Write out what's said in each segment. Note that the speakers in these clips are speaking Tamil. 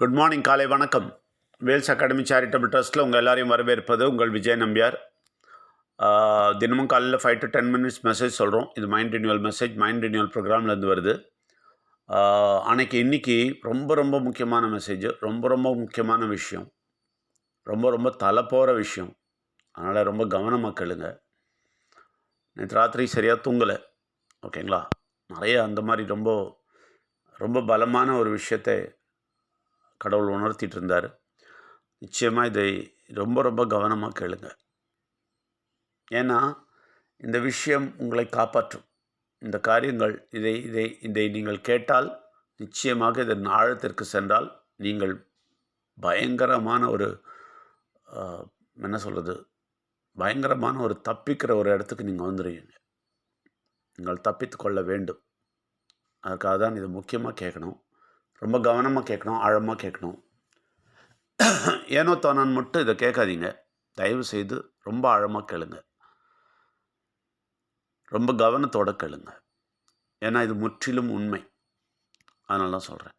குட் மார்னிங், காலை வணக்கம். வேல்ஸ் அகாடமி சேரிட்டபிள் ட்ரஸ்ட்டில் உங்கள் எல்லாரையும் வரவேற்பது உங்கள் விஜய் நம்பியார். தினமும் காலையில் 5 to 10 minutes மெசேஜ் சொல்கிறோம். இது mind renewal message, mind renewal ப்ரோக்ராம்லேருந்து வருது. இன்னைக்கு ரொம்ப ரொம்ப முக்கியமான மெசேஜ், ரொம்ப ரொம்ப முக்கியமான விஷயம், ரொம்ப தலை போகிற விஷயம். அதனால் ரொம்ப கவனமாக கேளுங்க. நேற்று ராத்திரி சரியாக தூங்கலை, ஓகேங்களா? நிறைய அந்த மாதிரி ரொம்ப ரொம்ப பலமான ஒரு விஷயத்தை கடவுள் உணர்த்திட்டு இருந்தார். நிச்சயமாக இதை ரொம்ப ரொம்ப கவனமாக கேளுங்க. ஏன்னா இந்த விஷயம் உங்களை காப்பாற்றும். இந்த காரியங்கள் இதை நீங்கள் கேட்டால் நிச்சயமாக இதன் ஆழத்திற்கு சென்றால் நீங்கள் பயங்கரமான ஒரு என்ன சொல்கிறது, பயங்கரமான ஒரு தப்பிக்கிற ஒரு இடத்துக்கு நீங்கள் வந்துடுவீங்க. நீங்கள் தப்பித்து கொள்ள வேண்டும். அதுக்காக தான் இது முக்கியமாக கேட்கணும், ரொம்ப கவனமாக கேட்கணும், ஆழமாக கேட்கணும். ஏனோ தானான்னு மட்டும் இதை கேட்காதீங்க. தயவு செய்து ரொம்ப ஆழமாக கேளுங்க, ரொம்ப கவனத்தோடு கேளுங்க. ஏன்னா இது முற்றிலும் உண்மை. அதனால தான் சொல்கிறேன்.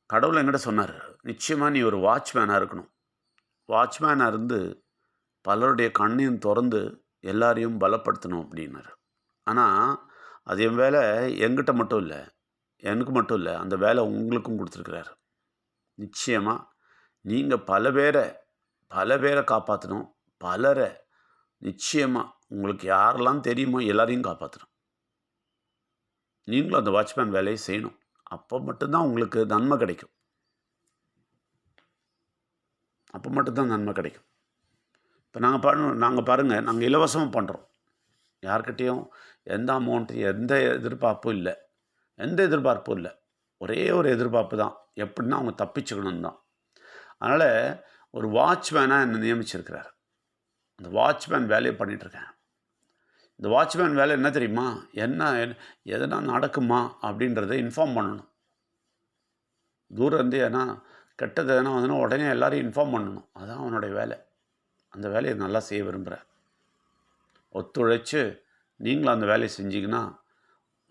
கடவுள் என்கிட்ட சொன்னார், நிச்சயமாக நீ ஒரு வாட்ச்மேனாக இருக்கணும். வாட்ச்மேனாக இருந்து பலருடைய கண்ணையும் திறந்து எல்லாரையும் பலப்படுத்தணும் அப்படின்னாரு. ஆனால் அது என் வேலை என்கிட்ட மட்டும் இல்லை, எனக்கு மட்டும் இல்லை, அந்த வேலை உங்களுக்கும் கொடுத்துருக்குறாரு. நிச்சயமாக நீங்கள் பல பேரை காப்பாற்றணும். பலரை நிச்சயமாக உங்களுக்கு யாரெல்லாம் தெரியுமோ எல்லாரையும் காப்பாற்றணும். நீங்களும் அந்த வாட்ச்மேன் வேலையை செய்யணும். அப்போ மட்டும்தான் உங்களுக்கு நன்மை கிடைக்கும். இப்போ நாங்கள் பாருங்கள், நாங்கள் இலவசமாக பண்ணுறோம். யார்கிட்டையும் எந்த அமௌண்ட்டு, எந்த எதிர்பார்ப்பும் இல்லை. ஒரே ஒரு எதிர்பார்ப்பு தான், எப்படின்னா அவங்க தப்பிச்சுக்கணும் தான். அதனால் ஒரு வாட்ச்மேனாக என்னை நியமிச்சிருக்கிறார். அந்த வாட்ச்மேன் வேலையை பண்ணிகிட்ருக்கேன். இந்த வாட்ச்மேன் வேலை என்ன தெரியுமா? எதனா நடக்குமா அப்படின்றத இன்ஃபார்ம் பண்ணணும். தூரம் இருந்து ஏன்னா கெட்டது எதனா வந்துன்னா உடனே எல்லாரையும் இன்ஃபார்ம் பண்ணணும். அதுதான் அவனுடைய வேலை. அந்த வேலையை நல்லா செய்ய விரும்புகிறேன். ஒத்துழைச்சு நீங்களும் அந்த வேலையை செஞ்சிங்கன்னா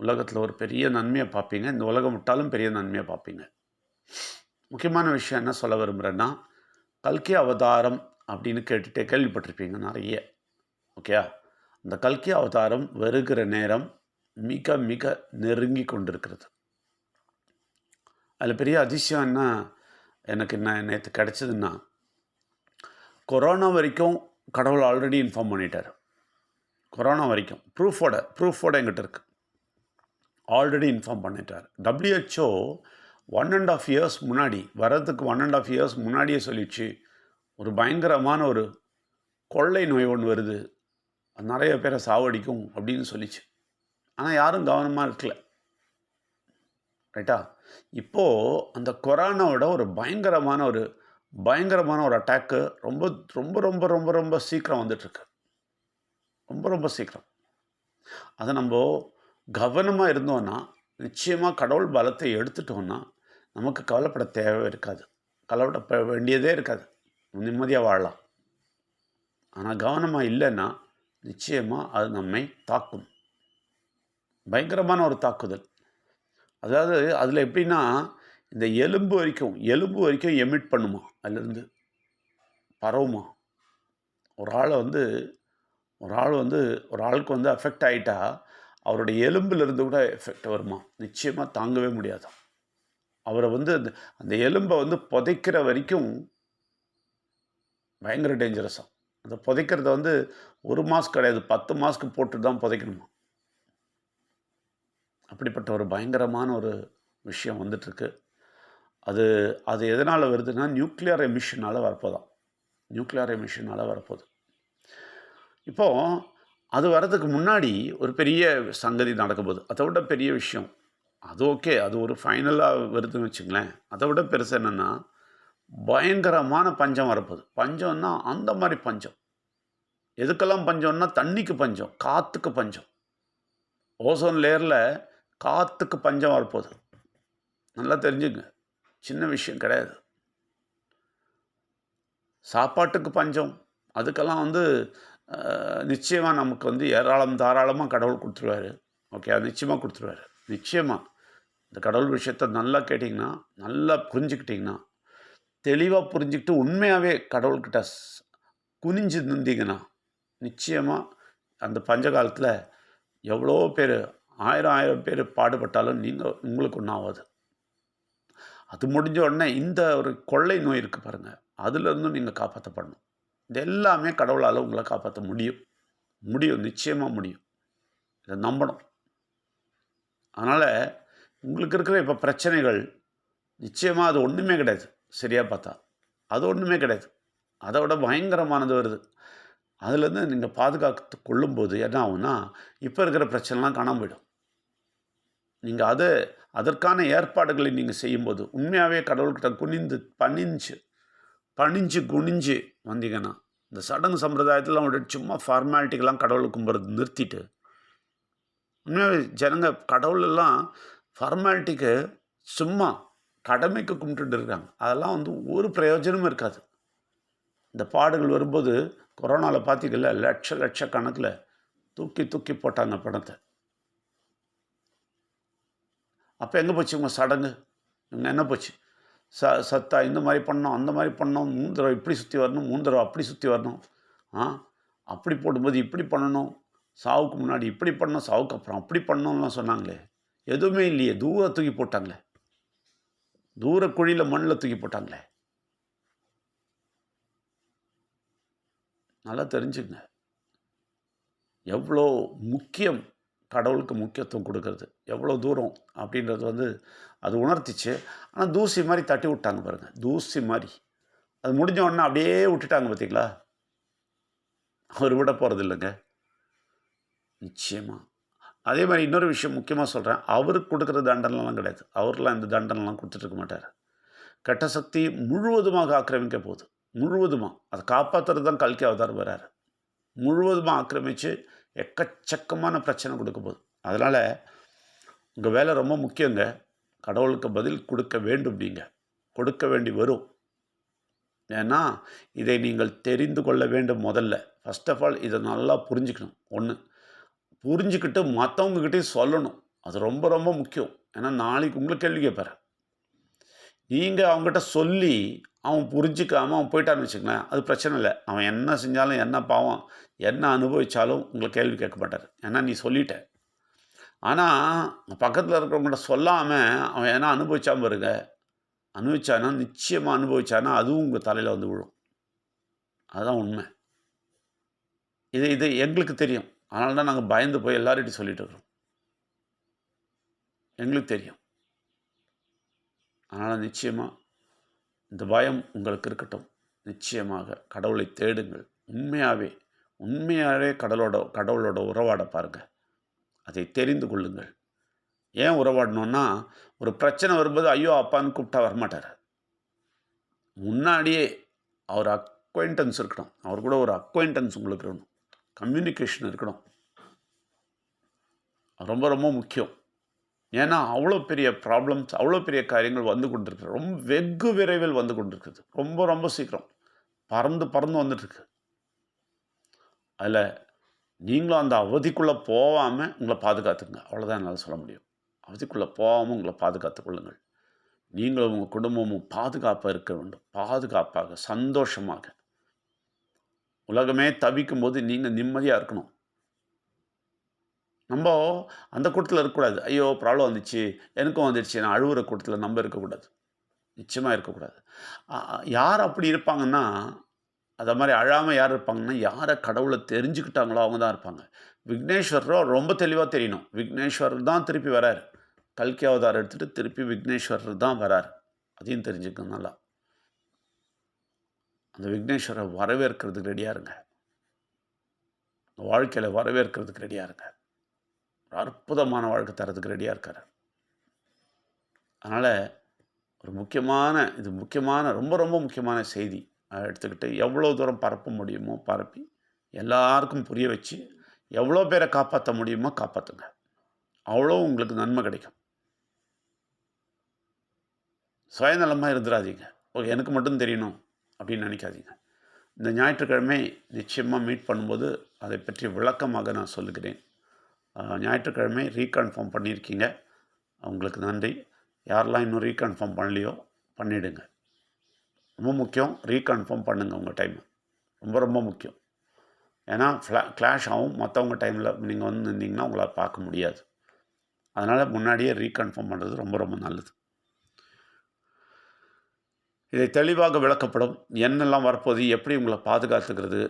உலகத்தில் ஒரு பெரிய நன்மையை பார்ப்பீங்க. இந்த உலகம் விட்டாலும் பெரிய நன்மையை பார்ப்பீங்க. முக்கியமான விஷயம் என்ன சொல்ல விரும்புகிறேன்னா, கல்கி அவதாரம் அப்படின்னு கேள்விப்பட்டிருப்பீங்க நிறைய. ஓகே, அந்த கல்கி அவதாரம் வருகிற நேரம் மிக மிக நெருங்கி கொண்டிருக்கிறது. அதில் பெரிய அதிசயம் என்ன எனக்கு நேற்று கிடச்சதுன்னா, கொரோனா வரைக்கும் கடவுள் ஆல்ரெடி இன்ஃபார்ம் பண்ணிட்டார். கொரோனா வரைக்கும் ப்ரூஃபோட எங்கிட்ட இருக்குது. ஆல்ரெடி இன்ஃபார்ம் பண்ணிட்டார். WHO 1.5 years முன்னாடி வரதுக்கு 1.5 years முன்னாடியே சொல்லிடுச்சு, ஒரு பயங்கரமான ஒரு கொள்ளை நோய் ஒன்று வருது, நிறைய பேரை சாவடிக்கும் அப்படின்னு சொல்லிச்சு. ஆனால் யாரும் கவனமாக இருக்கல. ரைட்டா? இப்போது அந்த கொரோனாவோட ஒரு பயங்கரமான ஒரு அட்டாக்கு ரொம்ப ரொம்ப ரொம்ப ரொம்ப ரொம்ப சீக்கிரம் வந்துட்டுருக்கு. ரொம்ப சீக்கிரம். அதை நம்ம கவனமாக இருந்தோன்னா, நிச்சயமாக கடவுள் பலத்தை எடுத்துட்டோன்னா நமக்கு கவலைப்பட தேவை இருக்காது, கவலைப்பட வேண்டியதே இருக்காது, நிம்மதியாக வாழலாம். ஆனால் கவனமாக இல்லைன்னா நிச்சயமாக அது நம்மை தாக்கும். பயங்கரமான ஒரு தாக்குதல். அதாவது அதில் எப்படின்னா, இந்த எலும்பு வரைக்கும் எமிட் பண்ணுமா, அதிலிருந்து பரவுமா. ஒரு ஆளுக்கு வந்து அஃபெக்ட் ஆகிட்டா அவருடைய எலும்பிலிருந்து கூட எஃபெக்ட் வருமா. நிச்சயமாக தாங்கவே முடியாது. அவரை வந்து அந்த எலும்பை வந்து புதைக்கிற வரைக்கும் பயங்கர டேஞ்சரஸாக. அந்த புதைக்கிறத வந்து 1 மாஸ்க் கிடையாது, 10 மாஸ்க் போட்டு தான் புதைக்கணுமா. அப்படிப்பட்ட ஒரு பயங்கரமான ஒரு விஷயம் வந்துட்டுருக்கு. அது எதனால் வருதுன்னா, நியூக்ளியர் எமிஷனால் வரப்போகுது. இப்போது அது வர்றதுக்கு முன்னாடி ஒரு பெரிய சங்கதி நடக்கும்போது, அதை விட பெரிய விஷயம் அது. ஓகே, அது ஒரு ஃபைனலாக வருதுன்னு வச்சுங்களேன். அதை விட பெருசு என்னென்னா, பயங்கரமான பஞ்சம் வரப்போகுது. பஞ்சம்னா அந்த மாதிரி பஞ்சம். எதுக்கெல்லாம் பஞ்சம்னா, தண்ணிக்கு பஞ்சம், காற்றுக்கு பஞ்சம். ஓசோன் லேயரில் காற்றுக்கு பஞ்சம் வரப்போகுது. நல்லா தெரிஞ்சுங்க, சின்ன விஷயம் கிடையாது. சாப்பாட்டுக்கு பஞ்சம், அதுக்கெல்லாம் வந்து நிச்சயமாக நமக்கு வந்து தாராளமாக கடவுள் கொடுத்துருவார். ஓகே, அது நிச்சயமாக கொடுத்துருவார். நிச்சயமாக இந்த கடவுள் விஷயத்த நல்லா கேட்டிங்கன்னா, நல்லா புரிஞ்சுக்கிட்டிங்கன்னா, தெளிவா புரிஞ்சுக்கிட்டு உண்மையாவே கடவுள்கிட்ட குனிஞ்சு நிந்தீங்கன்னா, நிச்சயமா அந்த பஞ்ச காலத்தில எவ்வளோ பேரு 1000, 1000 பேரு பாடுபட்டாலும் உங்களுக்கு ஒண்ணும் ஆவாது. அது முடிஞ்ச உடனே இந்த ஒரு கொள்ளை நோய் இருக்கு பாருங்க, அதிலிருந்தும் நீங்க காப்பாத்தப்படணும். இது எல்லாமே கடவுளால உங்கள காப்பாத்த முடியும். முடியும். நிச்சயமா முடியும். இத நம்பணும். அதனால உங்களுக்கு இருக்கிற இப்ப பிரச்சனைகள், நிச்சயமா அது ஒண்ணுமே கிடையாது. சரியா பார்த்தா. அது ஒண்ணுமே கிடையாது. அத விட பயங்கரமானது வருது. அதுலேருந்து நீங்க பாதுகாத்துக் கொள்ளும்போது என்ன ஆகும்னா, இப்ப இருக்கிற பிரச்சனைலாம் காணாம போயிடும். நீங்க அதற்கான ஏற்பாடுகளை நீங்க செய்யும்போது, உண்மையாவே கடவுள்கிட்ட பணிஞ்சு, குனிஞ்சு வந்தீங்கன்னா, இந்த சடங்கு சம்பிரதாயத்தலாம் விட்டுட்டு சும்மா ஃபார்மாலிட்டிக்கெல்லாம் கடவுள கும்பிட்றத நிறுத்திட்டு, உண்மையாவே ஜனங்க கடவுள் எல்லாம் ஃபார்மாலிட்டிக்கு சும்மா கடமைக்கு கும்பிட்டுட்டு இருக்காங்க. அதெல்லாம் வந்து ஒரு பிரயோஜனமும் இருக்காது. இந்த பாடுகள் வரும்போது, கொரோனால பார்த்தீங்கல்ல, லட்சக்கணக்குல தூக்கி தூக்கி போட்டாங்க பணத்த. அப்ப எங்க போச்சு உங்க சடங்கு? இவங்க என்ன போச்சு? சத்தா இந்த மாரி பண்ணோம், அந்த மாரி பண்ணோம், 3 தடவ இப்படி சுத்தி வரணும், 3 தடவ அப்படி சுத்தி வரணும். ஆ அப்படி போடும்போது இப்படி பண்ணணும், சாவுக்கு முன்னாடி இப்படி பண்ணணும், சாவுக்கு அப்புறம் அப்படி பண்ணணும்லாம் சொன்னாங்களே! எதுவுமே இல்லையே! தூர தூக்கி போட்டாங்களே! தூர குழியில மண்ணுல தூக்கி போட்டாங்களே! நல்லா தெரிஞ்சுக்கங்க. எவ்வளோ முக்கியம் கடவுளுக்கு முக்கியத்துவம் குடுக்கறது. எவ்வளோ தூரம் அப்படின்றது வந்து அது உணர்த்திச்சு. ஆனா தூசி மாரி தட்டி விட்டாங்க பாருங்க. தூசி மாரி. அது முடிஞ்ச உடனே அப்படியே விட்டுட்டாங்க பார்த்தீங்களா? அவரு விட போறதில்லங்க. நிச்சயமா. அதே மாரி இன்னொரு விஷயம் முக்கியமா சொல்றேன். அவருக்கு குடுக்குற தண்டனைலாம் கிடையாது. அவர்லாம் எந்த தண்டனைலாம் குடுத்துட்டு இருக்க மாட்டாரு. கெட்ட சக்தி முழுவதுமாக ஆக்கிரமிக்க போகுது. முழுவதுமா. அத காப்பாத்துறது தான் கல்கி அவதாரம் வராரு. முழுவதுமா ஆக்கிரமிச்சு எக்கச்சக்கமான பிரச்சனை குடுக்க போகுது. அதனால உங்க வேலை ரொம்ப முக்கியங்க. கடவுளுக்கு பதில் குடுக்க வேண்டும் நீங்க. கொடுக்க வேண்டி வரும். ஏன்னா, இதை நீங்கள் தெரிந்து கொள்ள வேண்டும் முதல்ல. ஃபர்ஸ்ட் ஆஃப் ஆல் இத நல்லா புரிஞ்சுக்கணும். 1 புரிஞ்சுக்கிட்டு மத்தவங்க கிட்டயும் சொல்லணும். அது ரொம்ப ரொம்ப முக்கியம். ஏன்னா, நாளைக்கு உங்கள கேள்வி கேட்பாரு. நீங்க அவன்கிட்ட சொல்லி, அவன் புரிஞ்சுக்காம அவன் போய்ட்டான்னு வச்சுக்கங்களேன், அது பிரச்சனை இல்ல. அவன் என்ன செஞ்சாலும், என்ன பாவம், என்ன அனுபவிச்சாலும் உங்கள கேள்வி கேட்க மாட்டாரு. ஏன்னா, நீ சொல்லிட்ட. ஆனா, பக்கத்துல இருக்கிறவங்ககிட்ட சொல்லாம அவன் எதனா அனுபவிச்சான் பாருங்க, அனுபவிச்சான்னா, நிச்சயமா அனுபவிச்சான்னா, அதுவும் உங்க தலையில வந்து விழும். அதுதான் உண்மை. இது இது எங்களுக்கு தெரியும். அதனால தான் நாங்க பயந்து போய் எல்லார்கிட்டயும் சொல்லிட்டு இருக்கிறோம். எங்களுக்கு தெரியும். அதனால நிச்சயமா இந்த பயம் உங்களுக்கு இருக்கட்டும். நிச்சயமாக கடவுளை தேடுங்கள். உண்மையாவே, உண்மையாவே கடவுளோட உறவாட பாருங்க. அதை தெரிந்து கொள்ளுங்கள். ஏன் உறவாடணும்னா, ஒரு பிரச்சனை வரும்போது ஐயோ! அப்பான்னு கூப்பிட்டா வரமாட்டாரு. முன்னாடியே அவர் அக்வைண்டன்ஸ் இருக்கணும். அவர் கூட ஒரு அக்வைண்டன்ஸ் உங்களுக்கு இருக்கணும். கம்யூனிகேஷன் இருக்கணும். ரொம்ப ரொம்ப முக்கியம். ஏன்னா, அவ்வளோ பெரிய ப்ராப்ளம்ஸ், அவ்வளோ பெரிய காரியங்கள் வந்து கொண்டிருக்கு. வெகு விரைவில் வந்து கொண்டிருக்குது. ரொம்ப ரொம்ப சீக்கிரம். பறந்து பறந்து வந்துட்டுருக்கு. அதில நீங்களும் அந்த அவதிக்குள்ள போவாம உங்கள பாதுகாத்துக்கங்க. அவ்வளோதான் என்னால சொல்ல முடியும். அவதிக்குள்ள போகாம உங்கள பாதுகாத்துக் கொள்ளுங்கள். நீங்களும் உங்க குடும்பமும் பாதுகாப்பா இருக்க வேண்டும். பாதுகாப்பாக, சந்தோஷமாக. உலகமே தவிக்கும்போது நீங்க நிம்மதியா இருக்கணும். நம்ப அந்த கூட்டத்தில இருக்கக்கூடாது. ஐயோ! ப்ராப்ளம் வந்துச்சு, எனக்கும் வந்துடுச்சு. நான் அழுவுற கூட்டத்தில நம்ப இருக்கக்கூடாது. நிச்சயமா இருக்கக்கூடாது. யார் அப்படி இருப்பாங்கன்னா, அத மாரி அழாம யார் இருப்பாங்கன்னா, யார கடவுள தெரிஞ்சுக்கிட்டாங்களோ அவங்க தான் இருப்பாங்க. விக்னேஸ்வரர் ரொம்ப தெளிவா தெரியணும். விக்னேஸ்வரர் தான் திருப்பி வராரு. கல்கி அவதாரம் எடுத்துட்டு திருப்பி விக்னேஸ்வரர் தான் வராரு. அதையும் தெரிஞ்சுக்கங்க நல்லா. அந்த விக்னேஸ்வர வரவேற்கிறதுக்கு ரெடியா இருங்க. வாழ்க்கையில வரவேற்கிறதுக்கு ரெடியா இருங்க. ஒரு அற்புதமான வாழ்க்கை தர்றதுக்கு ரெடியா இருக்காரு. அதனால இது முக்கியமான ரொம்ப ரொம்ப முக்கியமான செய்தி. அத எடுத்துக்கிட்டு எவ்வளோ தூரம் பரப்ப முடியுமோ பரப்பி, எல்லாருக்கும் புரிய வச்சு, எவ்வளோ பேர காப்பாத்த முடியுமோ காப்பாத்துங்க. அவ்வளோ உங்களுக்கு நன்மை கிடைக்கும். சுயநலமா இருந்துறாதீங்க. எனக்கு மட்டும் தெரியணும் அப்படின்னு நினைக்காதீங்க. இந்த ஞாயிற்றுக்கிழமை நிச்சயமா மீட் பண்ணும்போது, அதை பற்றி விளக்கமாக நான் சொல்லுகிறேன். ஞாயிற்றுக்கிழமை ரீகன்ஃபார்ம் பண்ணியிருக்கீங்க. உங்களுக்கு நன்றி. யாரெல்லாம் இன்னும் ரீகன்ஃபார்ம் பண்ணலையோ பண்ணிவிடுங்க. ரொம்ப முக்கியம், ரீகன்ஃபார்ம் பண்ணுங்கள் உங்கள் டைம். ரொம்ப ரொம்ப முக்கியம். ஏன்னா கிளாஷ் ஆகும். மற்றவங்க டைமில் நீங்கள் வந்து நின்றீங்கன்னா உங்களால் பார்க்க முடியாது. அதனால் முன்னாடியே ரீகன்ஃபார்ம் பண்ணுறது ரொம்ப ரொம்ப நல்லது. இதை தெளிவாக விளக்கப்படும். என்னெல்லாம் வரப்போகுது, எப்படி உங்களை பாதுகாத்துக்கிறது,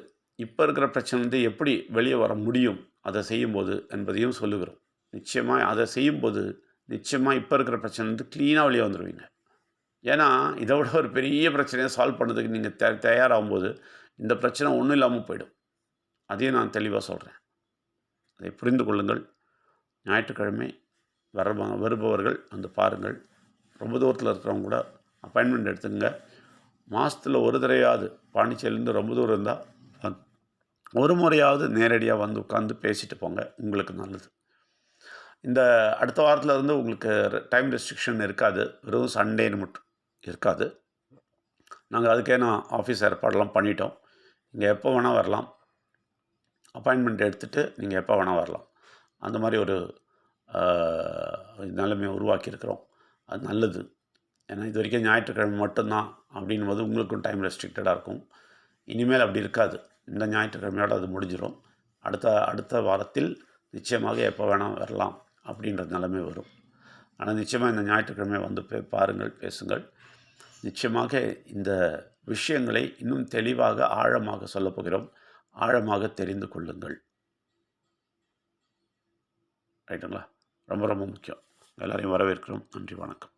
இப்போ இருக்கிற பிரச்சனைலேருந்து எப்படி வெளியே வர முடியும் அதை செய்யும்போது என்பதையும் சொல்லுகிறோம். நிச்சயமாக அதை செய்யும்போது நிச்சயமாக இப்போ இருக்கிற பிரச்சனைலேருந்து க்ளீனாக வெளியே வந்துடுவீங்க. ஏன்னா இதை விட ஒரு பெரிய பிரச்சனையை சால்வ் பண்ணுறதுக்கு நீங்கள் தயாராகும்போது இந்த பிரச்சனை ஒன்றும் இல்லாமல் போயிடும். அதையும் நான் தெளிவாக சொல்கிறேன். அதை புரிந்து கொள்ளுங்கள். ஞாயிற்றுக்கிழமை வருபவர்கள் வந்து பாருங்கள். ரொம்ப தூரத்தில் இருக்கிறவங்க கூட அப்பாயின்மெண்ட் எடுத்துங்க. மாதத்தில் ஒரு தடவையாவது பாண்டிச்சேரியிலேருந்து ரொம்ப தூரம் இருந்தால் ஒரு முறையாவது நேரடியாக வந்து உட்காந்து பேசிட்டு போங்க. உங்களுக்கு நல்லது. இந்த அடுத்த வாரத்தில் இருந்து உங்களுக்கு டைம் ரெஸ்ட்ரிக்ஷன் இருக்காது. வெறும் சண்டேன்னு மட்டும் இருக்காது. நாங்கள் அதுக்கே ஆஃபீஸ் ஏற்பாடெல்லாம் பண்ணிட்டோம். நீங்கள் எப்போ வேணால் வரலாம். அப்பாயின்மெண்ட் எடுத்துகிட்டு நீங்கள் எப்போ வேணால் வரலாம். அந்த மாதிரி ஒரு நிலைமையை உருவாக்கியிருக்கிறோம். அது நல்லது. ஏன்னா இது வரைக்கும் ஞாயிற்றுக்கிழமை மட்டும்தான் அப்படின்போது உங்களுக்கும் டைம் ரெஸ்ட்ரிக்டடாக இருக்கும். இனிமேல் அப்படி இருக்காது. இந்த ஞாயிற்றுக்கிழமையோடு அது முடிஞ்சிடும். அடுத்த வாரத்தில் நிச்சயமாக எப்போ வேணால் வரலாம் அப்படின்ற நிலைமை வரும். ஆனால் நிச்சயமாக இந்த ஞாயிற்றுக்கிழமை வந்து பாருங்கள், பேசுங்கள். நிச்சயமாக இந்த விஷயங்களை இன்னும் தெளிவாக ஆழமாக சொல்லப் போகிறோம். ஆழமாக தெரிந்து கொள்ளுங்கள். ரைட்டுங்களா? ரொம்ப ரொம்ப முக்கியம். எல்லோரையும் வரவேற்கிறோம். நன்றி, வணக்கம்.